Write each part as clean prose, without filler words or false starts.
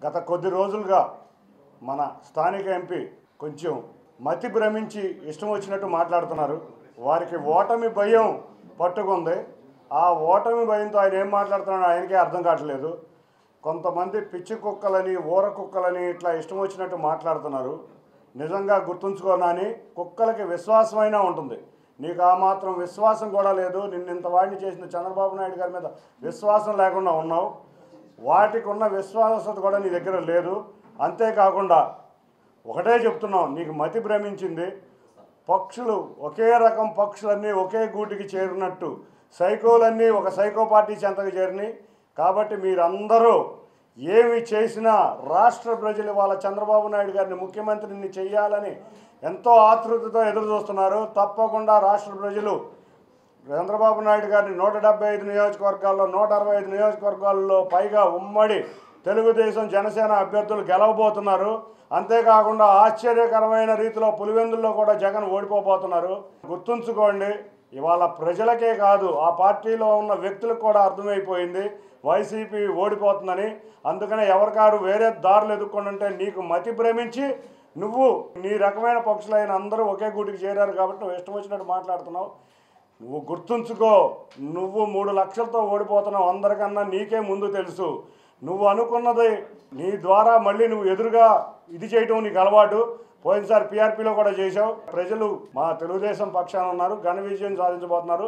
గత కొద్ది రోజులుగా మన స్థానిక ఎంపీ కొంచెం మతి భ్రమించి ఇష్టం వచ్చినట్టు మాట్లాడుతున్నారు. వారికి ఓటమి భయం పట్టుకుంది. ఆ ఓటమి భయంతో ఆయన ఏం మాట్లాడుతున్నాడో ఆయనకే అర్థం కావట్లేదు. కొంతమంది పిచ్చి కుక్కలని ఊర కుక్కలని ఇట్లా ఇష్టం వచ్చినట్టు మాట్లాడుతున్నారు. నిజంగా గుర్తుంచుకోనని కుక్కలకి విశ్వాసమైనా ఉంటుంది, నీకు ఆ మాత్రం విశ్వాసం కూడా లేదు. నిన్నింత వాడిని చేసిన చంద్రబాబు నాయుడు గారి మీద విశ్వాసం లేకుండా ఉన్నావు. వాటికి ఉన్న విశ్వాసత కూడా నీ దగ్గర లేదు. అంతేకాకుండా ఒకటే చెప్తున్నావు, నీకు మతి భ్రమించింది. పక్షులు ఒకే రకం పక్షులన్నీ ఒకే గూటికి చేరినట్టు సైకోలన్నీ ఒక సైకో పార్టీ చెంతకు చేరినాయి. కాబట్టి మీరందరూ ఏమి చేసినా రాష్ట్ర ప్రజలు వాళ్ళ చంద్రబాబు నాయుడు గారిని ముఖ్యమంత్రిని చేయాలని ఎంతో ఆతృతతో ఎదురు చూస్తున్నారు. తప్పకుండా రాష్ట్ర ప్రజలు చంద్రబాబు నాయుడు గారిని 175 నియోజకవర్గాల్లో 165 నియోజకవర్గాల్లో పైగా ఉమ్మడి తెలుగుదేశం జనసేన అభ్యర్థులు గెలవబోతున్నారు. అంతేకాకుండా ఆశ్చర్యకరమైన రీతిలో పులివెందుల్లో కూడా జగన్ ఓడిపోబోతున్నారు. గుర్తుంచుకోండి, ఇవాళ ప్రజలకే కాదు ఆ పార్టీలో ఉన్న వ్యక్తులకు కూడా అర్థమైపోయింది వైసీపీ ఓడిపోతుందని. అందుకనే ఎవరికారు వేరే దారులు ఎదుర్కొంటుంటే నీకు మతి భ్రమించి నువ్వు నీ రకమైన పక్షులైన అందరూ ఒకే గూటికి చేరారు కాబట్టి నువ్వు ఇష్టం వచ్చినట్టు మాట్లాడుతున్నావు. నువ్వు గుర్తుంచుకో, నువ్వు 3 లక్షలతో ఓడిపోతున్నావు. అందరికన్నా నీకే ముందు తెలుసు. నువ్వు అనుకున్నది నీ ద్వారా మళ్ళీ నువ్వు ఎదురుగా ఇది చేయటం నీకు అలవాటు. పోయినసారి పీఆర్పీలో కూడా చేశావు. ప్రజలు మా తెలుగుదేశం పక్షాన ఉన్నారు, ఘన విజయం సాధించబోతున్నారు.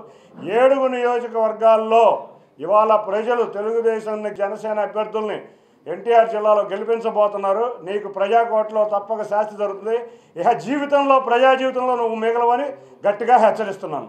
7 నియోజకవర్గాల్లో ఇవాళ ప్రజలు తెలుగుదేశం జనసేన అభ్యర్థుల్ని ఎన్టీఆర్ జిల్లాలో గెలిపించబోతున్నారు. నీకు ప్రజాకోటలో తప్పక శాస్తి జరుగుతుంది. ఇక జీవితంలో ప్రజా జీవితంలో నువ్వు మిగలవని గట్టిగా హెచ్చరిస్తున్నాను.